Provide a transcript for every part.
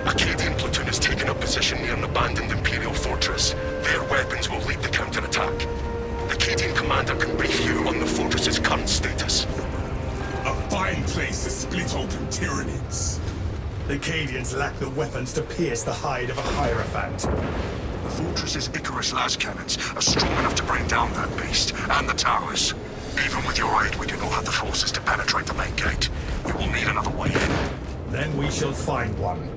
Acadian platoon has taken up position near an abandoned Imperial fortress. Their weapons will lead the counterattack. Acadian commander can brief you on the fortress's current status. A fine place to split open Tyranids. The Acadians lack the weapons to pierce the hide of a Hierophant. The fortress's Icarus las cannons are strong enough to bring down that beast, and the towers. Even with your aid, we do not have the forces to penetrate the main gate. We will need another way in. Then we shall find one.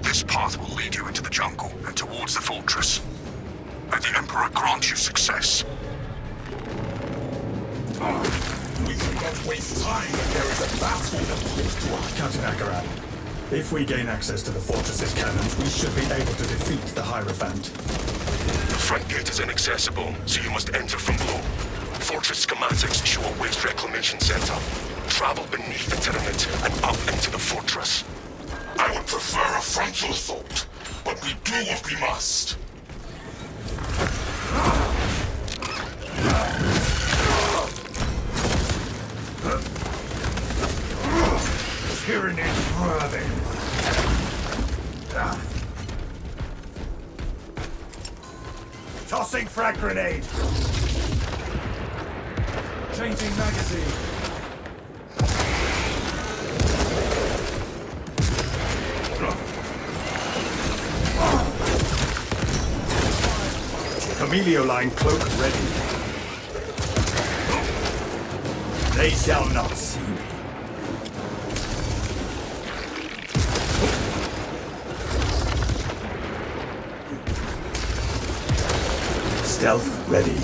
This path will lead you into the jungle and towards the fortress. May the Emperor grant you success. We cannot waste time. There is a battle that calls to us. Captain Ogryn, if we gain access to the fortress's cannons, we should be able to defeat the Hierophant. The front gate is inaccessible, so you must enter from below. Fortress schematics show a waste reclamation center. Travel beneath the Tyranid and up into the fortress. I would prefer a frontal assault, but we do what we must. Tyranid brother. Tossing frag grenade. Changing magazine. Camelio line cloak ready. They shall not see me. Stealth ready.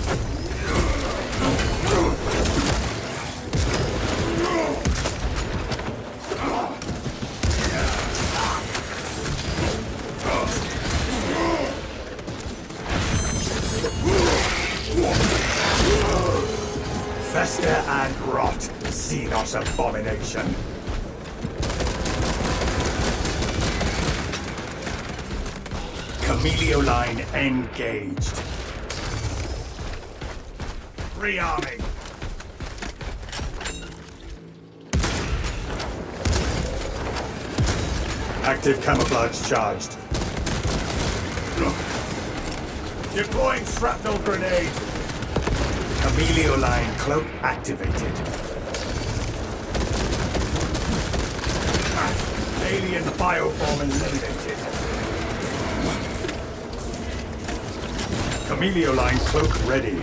Fester and rot, Xenos abomination. Camelio line engaged. Rearming. Active camouflage charged. Deploying shrapnel grenade. Camelio line cloak activated. Alien bioform eliminated. Camelio line cloak ready.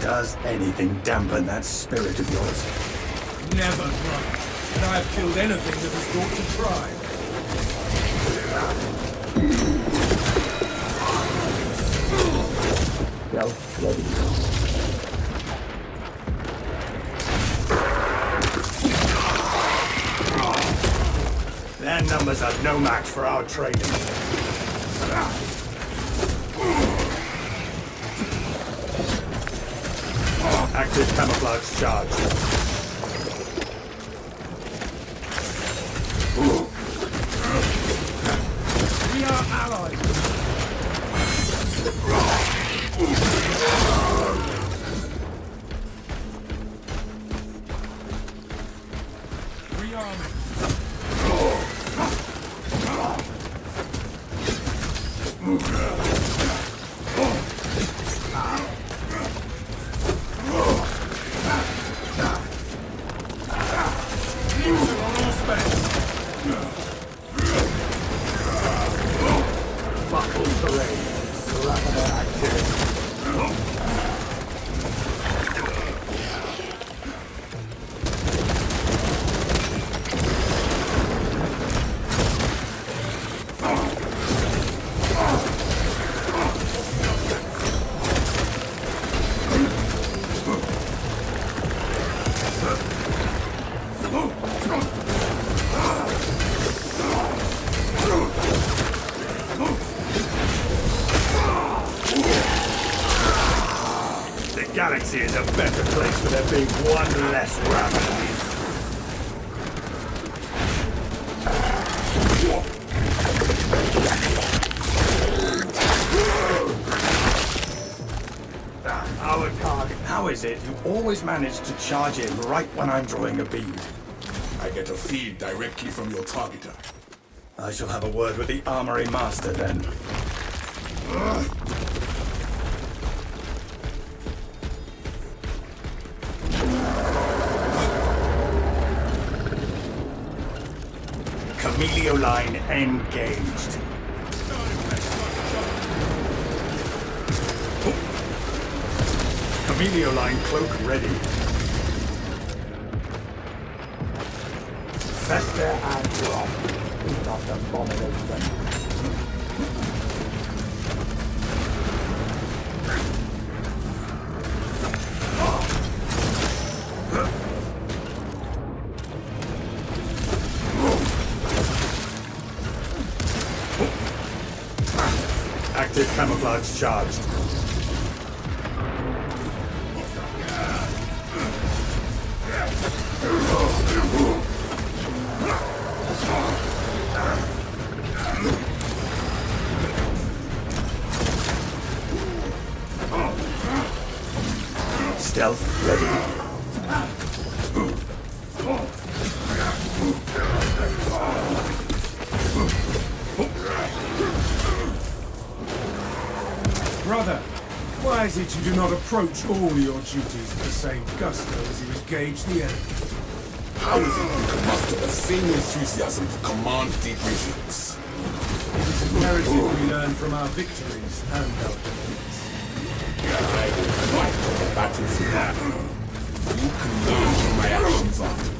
Does anything dampen that spirit of yours? Never, brother. And I have killed anything that has thought to try. Their numbers are no match for our trading. Active camouflage charged. We are allies. Rearming. The galaxy is a better place for there being one less rabbit. Our target. How is it you always manage to charge in right when I'm drawing a bead? I get a feed directly from your targeter. I shall have a word with the Armory Master then. Camelio line engaged. Camelio line cloak ready. Fester and drop. Not abomination. Active camouflage charged. Stealth ready. Brother, why is it you do not approach all your duties with the same gusto as you engage the enemy? How is it you can muster the same enthusiasm for command debriefings? It is imperative we learn from our victories and our defeats. I will fight on the battlefield. You can learn from my actions afterwards.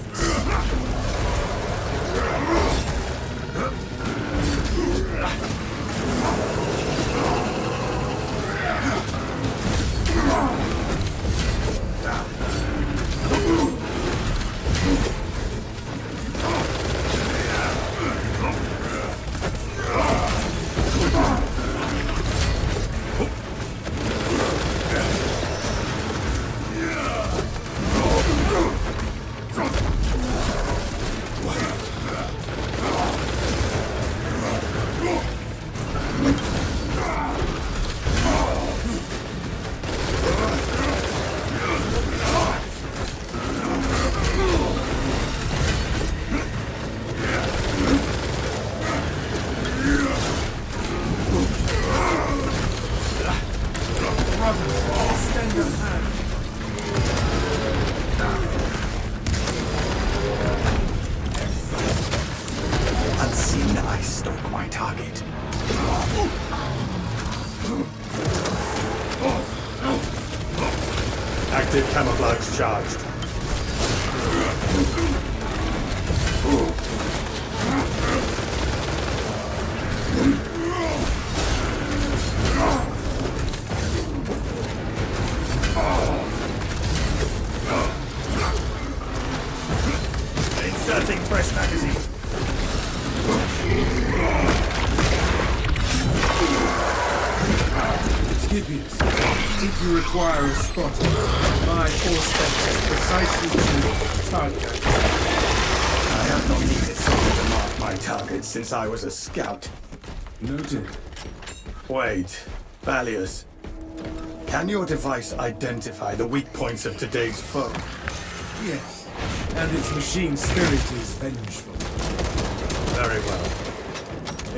Unseen, I stalk my target. Active camouflage charged. Inserting fresh magazine. Scipius, if you require a spotter, my Auspex is precisely to target. I have not needed someone to mark my target since I was a scout. Noted. Wait, Valius. Can your device identify the weak points of today's foe? Yes, and its machine spirit is vengeful. Very well.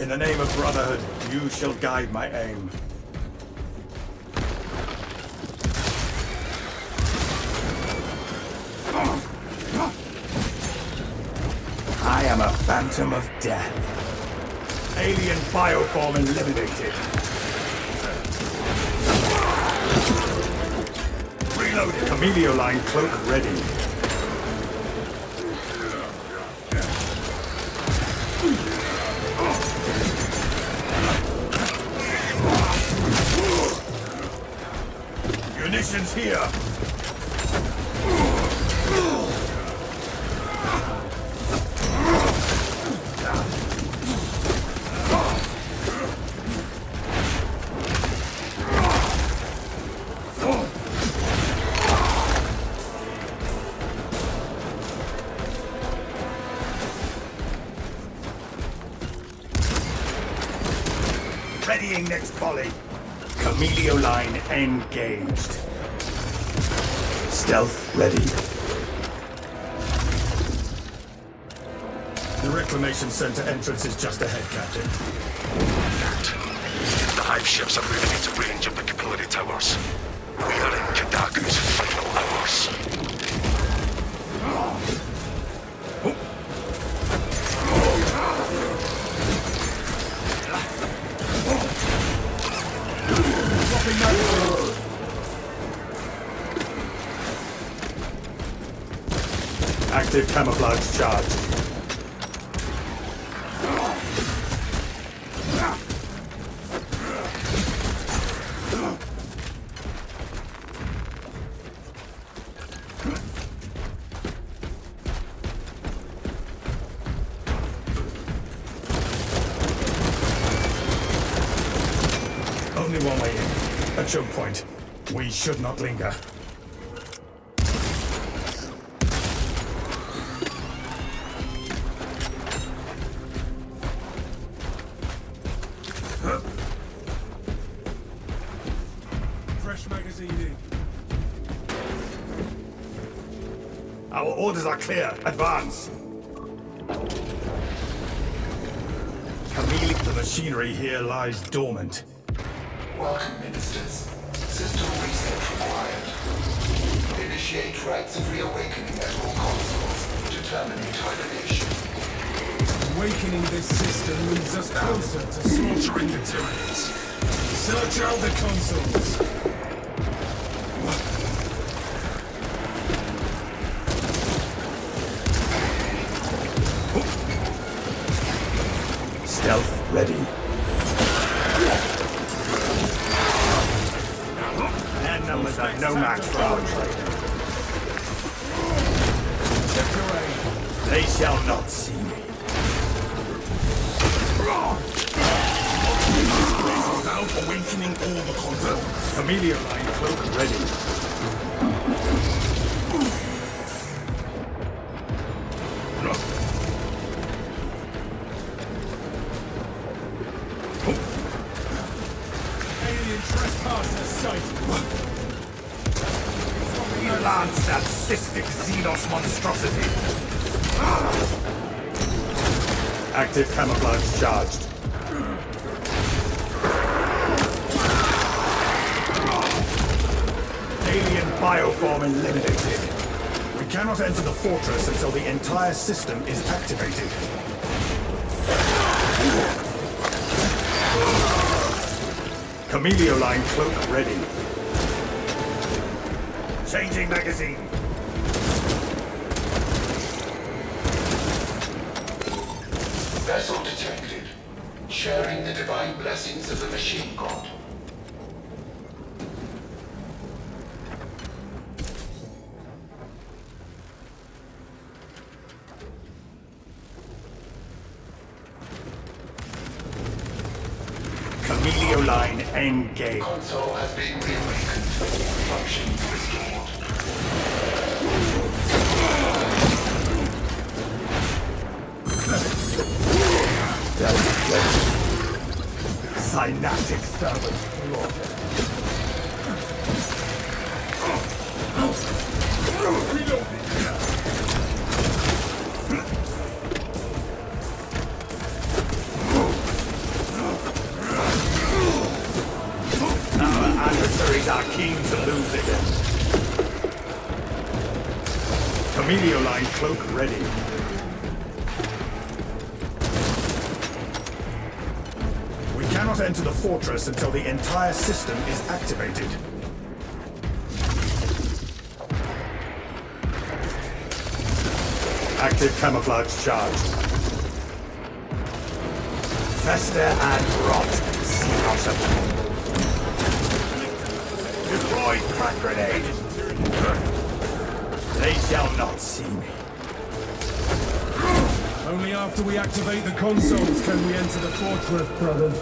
In the name of Brotherhood, you shall guide my aim. I am a phantom of death. Alien bioform eliminated. Reloaded. Camelio line cloak ready. Munitions here. Readying next volley. Camelio line engaged. Stealth ready. The Reclamation Center entrance is just ahead, Captain. The hive ships are moving into range of the capillary towers. We are in Kadaku's final hours. Active camouflage charged. Only one way in. A choke point. We should not linger. Fresh magazine in. Our orders are clear. Advance. Camille, the machinery here lies dormant. Welcome, ministers. System reset required. Initiate rites of reawakening at all consoles to terminate hibernation. Awakening this system moves us closer to slaughtering the Tyranids. Search out the consoles. Stealth ready. Their numbers are no match for our trade. They shall not see me. Without awakening all the consoles. Camelio line cloak ready. Alien trespasser sighted. We lance that cystic Xenos monstrosity. Active camouflage charged. Alien bioform eliminated. We cannot enter the fortress until the entire system is activated. Camelio line cloak ready. Changing magazine. Vessel detected. Sharing the divine blessings of the machine god. Camelio line engaged. Console has been reawakened. Functions restored. Synaptic servant slaughtered. Our adversaries are keen to lose it. Camelio line cloak ready. We cannot enter the fortress until the entire system is activated. Active camouflage charged. Fester and rot. Xenos. Deploy crack grenade. They shall not see me. Only after we activate the consoles can we enter the fortress, brother.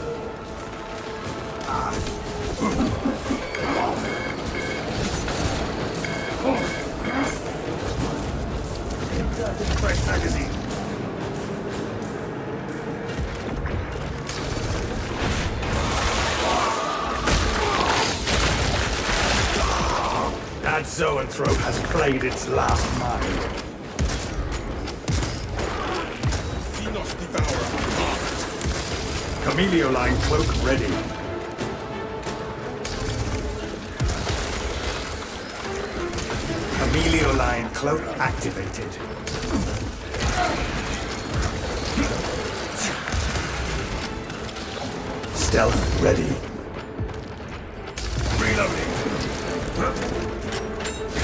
Fresh magazine. That zoanthrope has played its last mind. Phenos Devourer. Chameleoline cloak ready. Chameleoline cloak activated. Stealth ready. Reloading.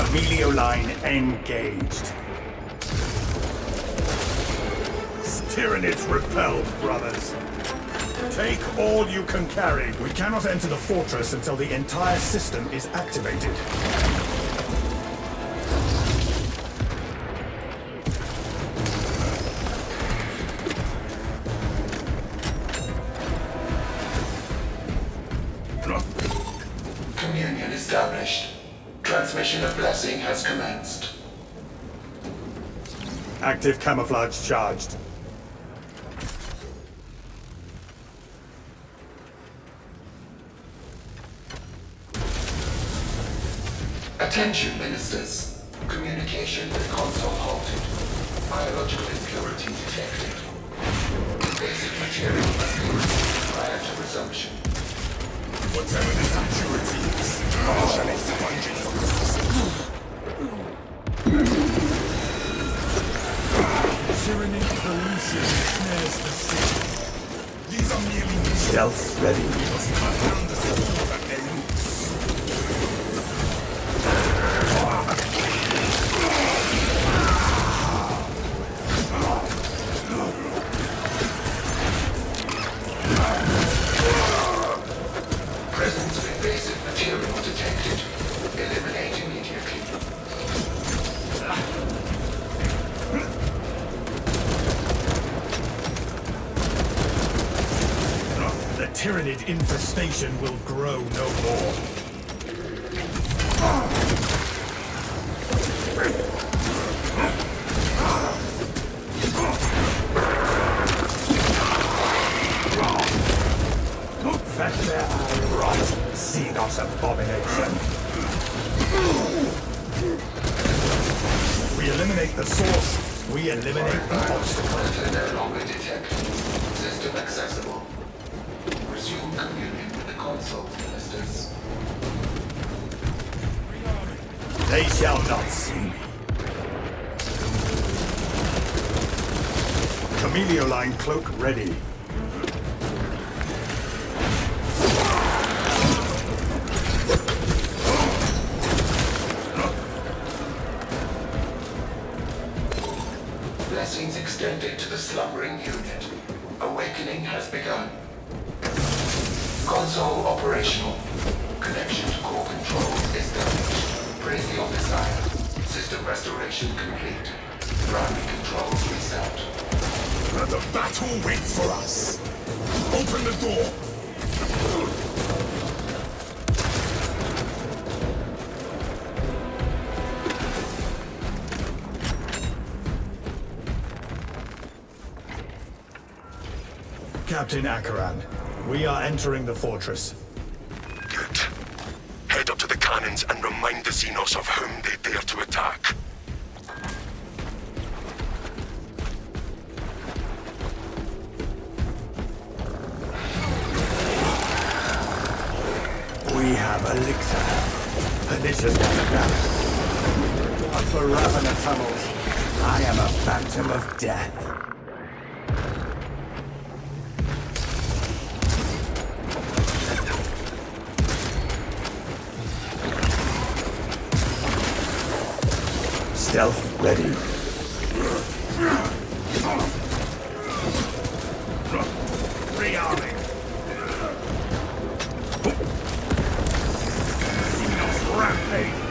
Chameleoline engaged. Tyranids repelled, brothers. Take all you can carry. We cannot enter the fortress until the entire system is activated. Communion established. Transmission of blessing has commenced. Active camouflage charged. Attention, ministers. Communication with console halted. Biological impurity detected. Basic material must be removed prior to resumption. Whatever this impurity is, I shall expunge it from the system. Tyranny pollution snares the city. These are merely Stealth ready. We must cut down the support at their roots. Presence of invasive material detected. Eliminate immediately. The Tyranid infestation will grow no more. Fetch their eye rot, Xenos abomination. We eliminate the source, we eliminate the obstacle. Monitor no longer detected. System accessible. Resume communion with the console, ministers. They shall not see me. Chameleoline cloak ready. Blessings extended to the slumbering unit. Awakening has begun. Console operational. Connection to core control established. Bravely on desire. System restoration complete. Primary controls reset. The battle waits for us. Open the door. Captain Ogryn, we are entering the fortress. Good. Head up to the cannons and remind the Xenos of whom they dare to attack. We have elixir. Pernicious damage. Up the Ravener tunnels. I am a phantom of death. Stealth ready. Rearming. Xenos rampage.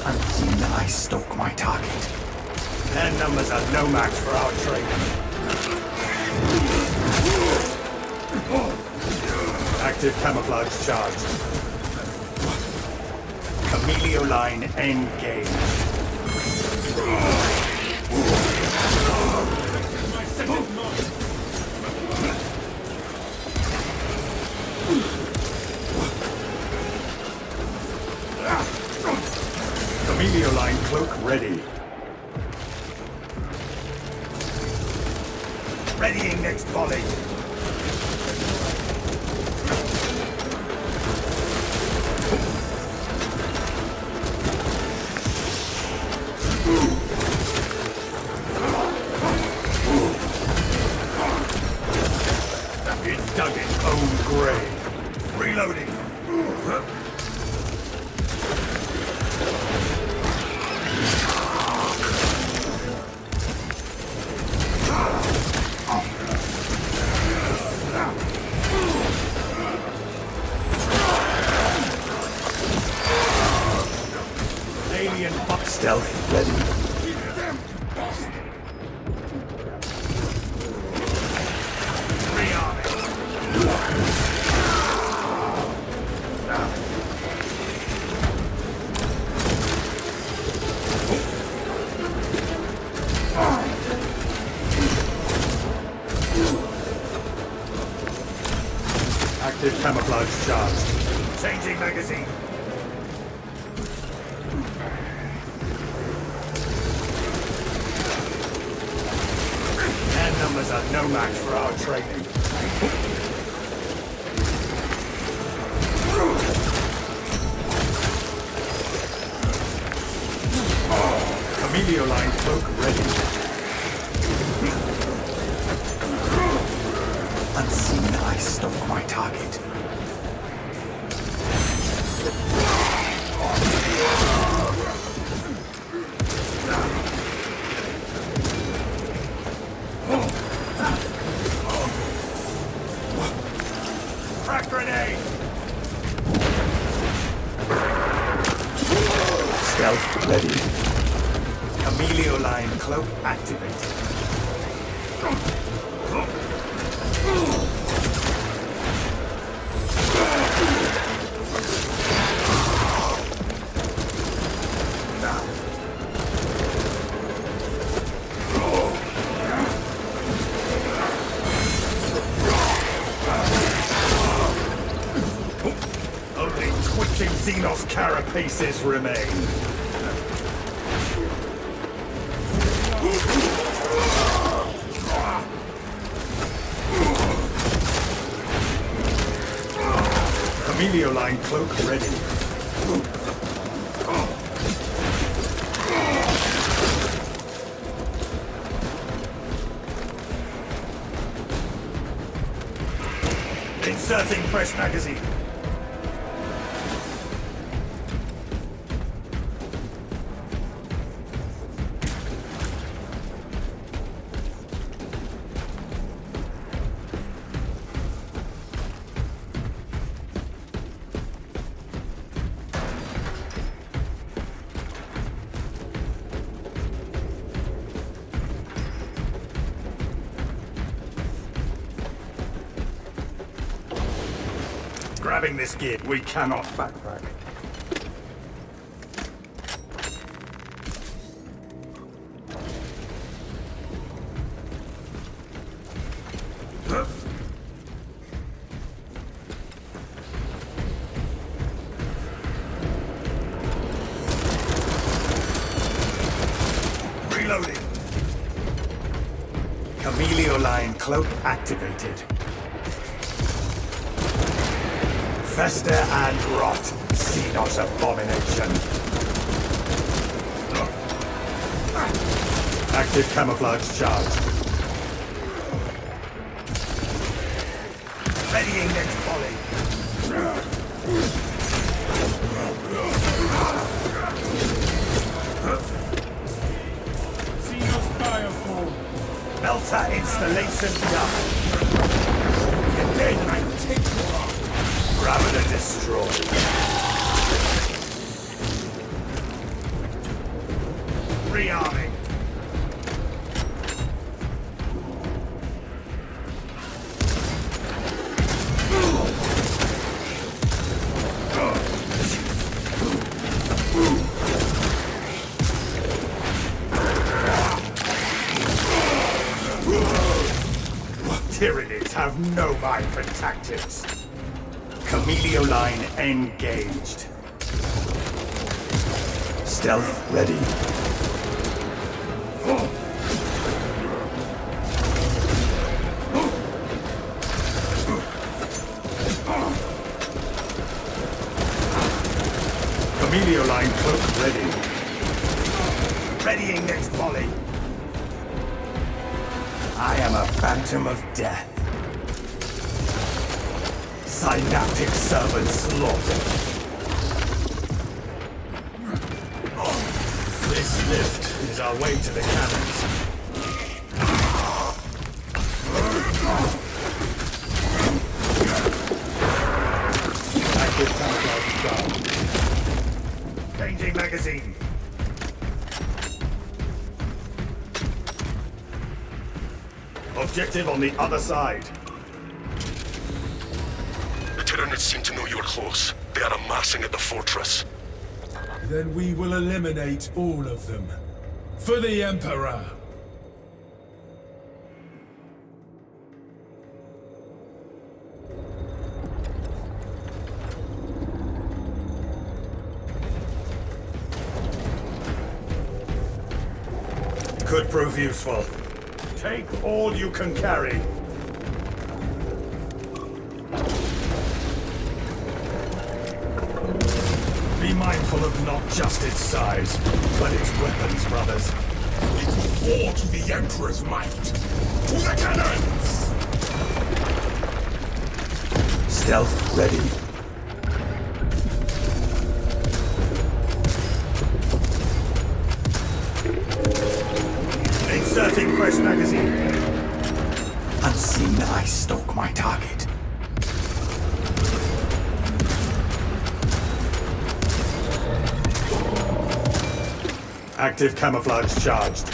Unseen, I stalk my target. Their numbers are no match for our trade. Active camouflage charged. Chameleoline engaged. Readying next volley. It dug its own grave. Reloading. Alien stealth ready. Active camouflage charged. Changing magazine. Their numbers are no match for our training. Chameleon line cloak ready. Unseen, I stalk my target. Crack grenade! Stealth ready. Chameleon line cloak activated. Only twitching Xenos carapaces remain. Chameleon line cloak ready. Inserting fresh magazine. Grabbing this gear, we cannot backtrack. Reloading. Chameleon line cloak activated. Fester and rot, Xenos abomination. Active camouflage charged. Readying next volley. Xenos bioform. Melta installation done. And then I take you off. Ravager destroyed. Rearming. Tyranids have no mind for tactics. Chameleon line engaged. Stealth ready. Cloak ready. Readying next volley. I am a phantom of death. Synaptic servant slaughtered. This lift is our way to the cannons. Active camouflage charge. Changing magazine. Objective on the other side. The Tyranids seem to know you're close. They are amassing at the fortress. Then we will eliminate all of them. For the Emperor! Could prove useful. Take all you can carry. Be mindful of not just its size, but its weapons, brothers. War to the Emperor's might! To the cannons! Stealth ready. Inserting fresh magazine. Unseen, I stalk my target. Active camouflage charged.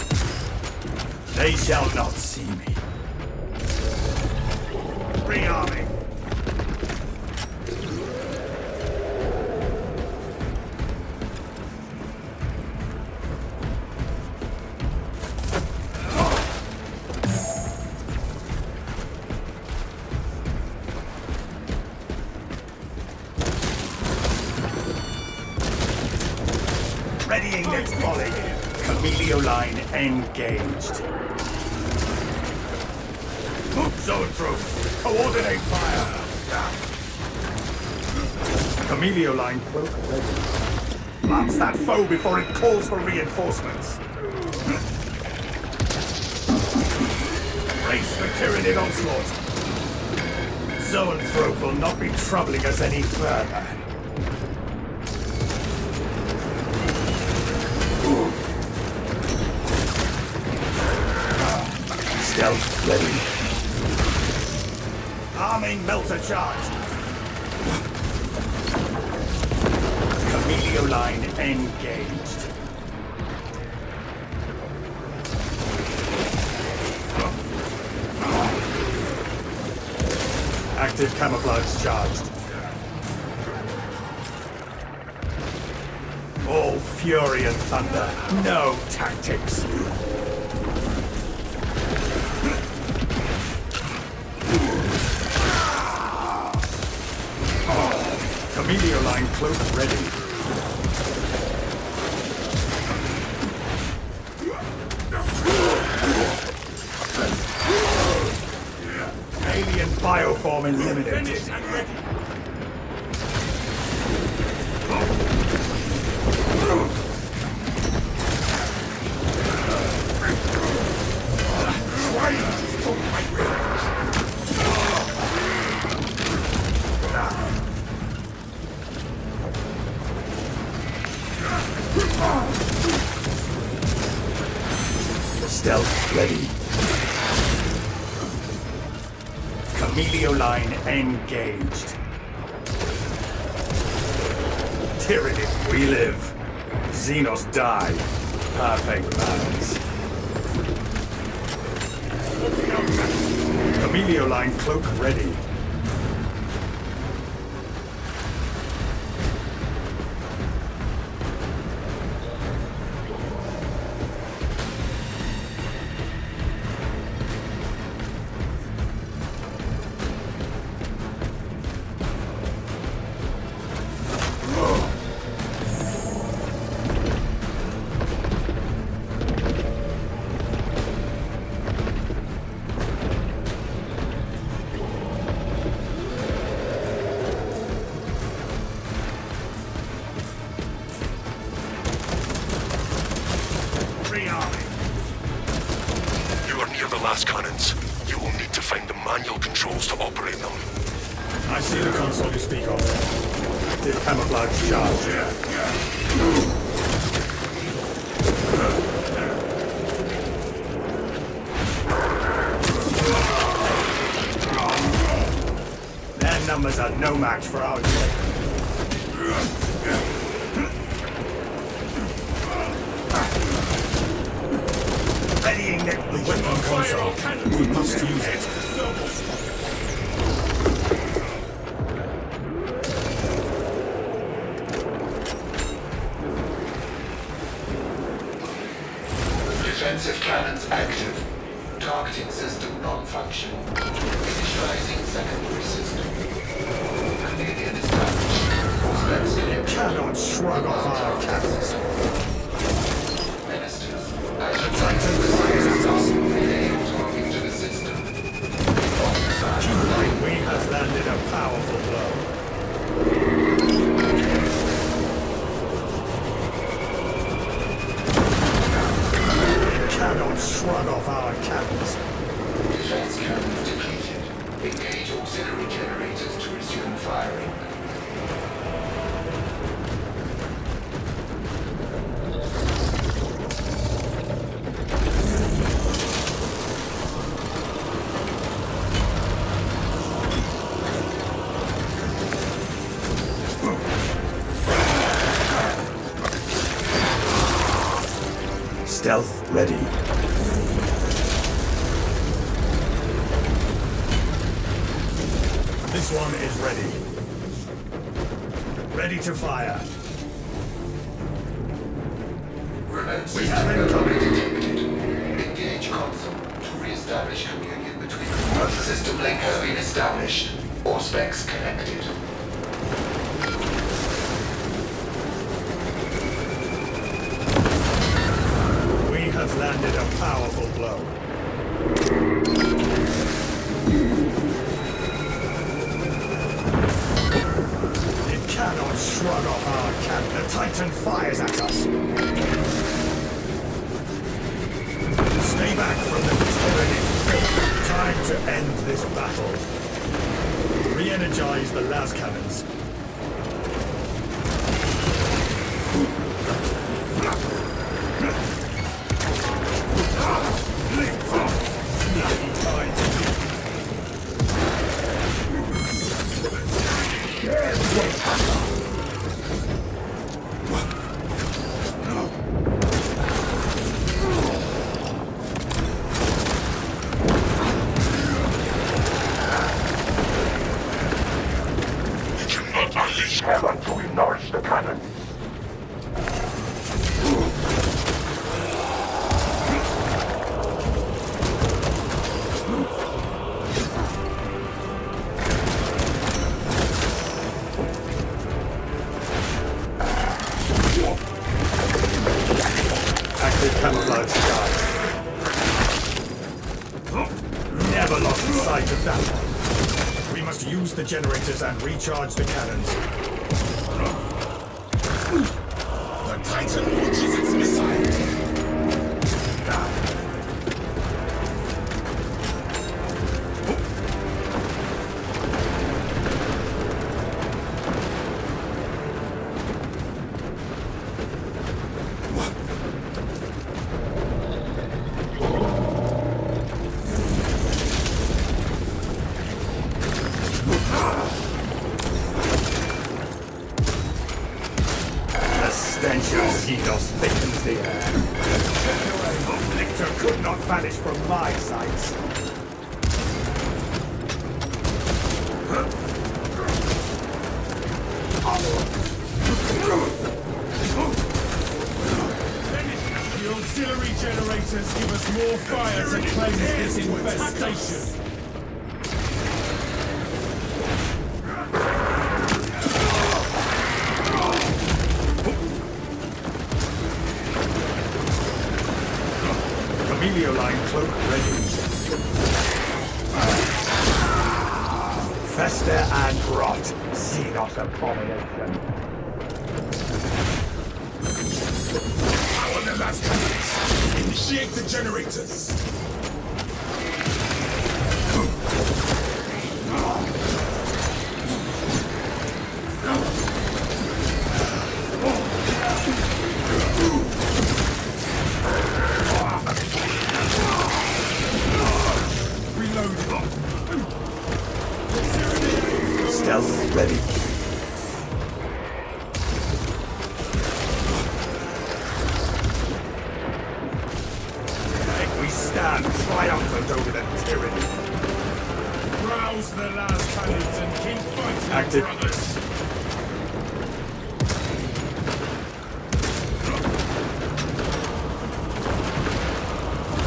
They shall not see me. Rearming. Readying next volley. Camelio line engaged. Zone troops, coordinate fire. Camelio line cloak ready. Lance that foe before it calls for reinforcements. Brace the Tyranid onslaught. Zoanthrope will not be troubling us any further. Stealth ready. Arming Melta charged. Camelio line engaged. Active camouflage charged. All fury and thunder, no tactics. Camelio line cloak ready. Alien bioform eliminated. Stealth ready. Camelio line engaged. Tyranid we live. Xenos die. Perfect balance. Camelio line cloak ready. near the last cannons. You will need to find the manual controls to operate them. I see the console you speak of. Active camouflage charge. Their numbers are no match for ours. Readying the weapon console. We must use it. Defensive cannons active. Targeting system non-functional. Initializing secondary system. Chameleon established. You cannot shrug off our cannons. Ministers. The Titan fires at us. Enable talking to the system. We have landed a powerful blow. Cannot shrug off our cannons. Defense cannons depleted. Engage auxiliary generators to resume firing. Stealth ready. This one is ready. Ready to fire. Remote We system have override incoming. detected. Engage console to re-establish communion between them. System link has been established. All specs connected. We have landed a powerful blow. It cannot shrug off our cannon. The Titan fires at us. Stay back from the tyranny. Time to end this battle. Re-energize the las cannons. Hell until we nourish the cannon. Active camouflage charge. Never lost sight of that one. We must use the generators and recharge the cannons. The Titan launches its missile. Gedos thickens the air. Victor could not vanish from my sights. The auxiliary generators give us more fire to cleanse this infestation. Line cloak ready. Fester and rot. Xenos abomination. Power the last cannons. Initiate the generators. Stealth ready. And we stand triumphant over the tyranny. Rouse the last cannons and keep fighting, Active. brothers.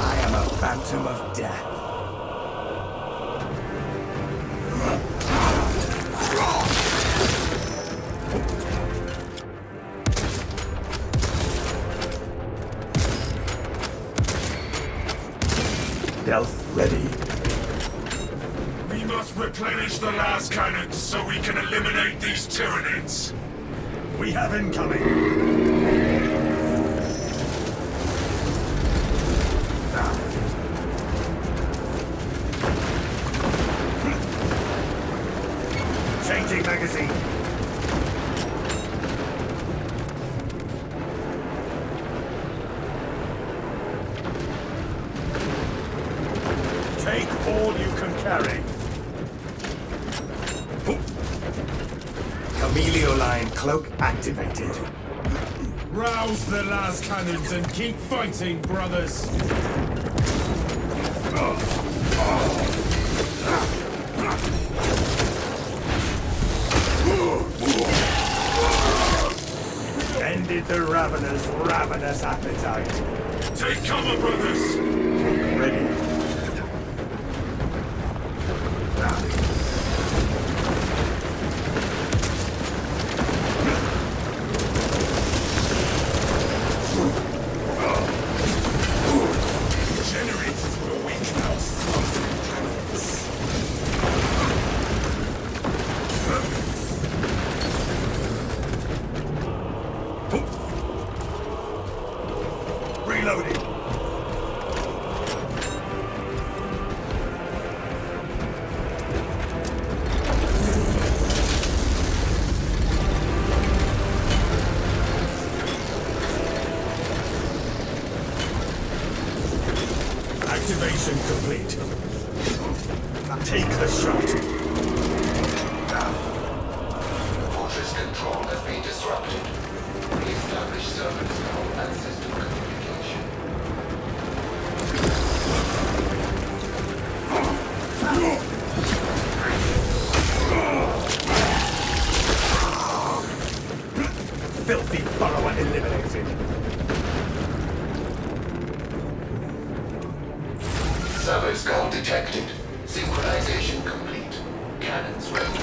I am a phantom of death. Stealth ready. We must replenish the last cannons so we can eliminate these tyrannies. We have incoming. Changing magazine. Take all you can carry. Chameleon line cloak activated. Rouse the last cannons and keep fighting, brothers. Ended the Ravener's ravenous appetite. Take cover, brothers. Ready. Generators will weaken our frozen cannons. Reloading. Activation complete. Take the shot. Fortress control has been disrupted. Re-establish service now and system communication. Filthy burrower eliminated. Service gun detected. Synchronization complete. Cannons ready.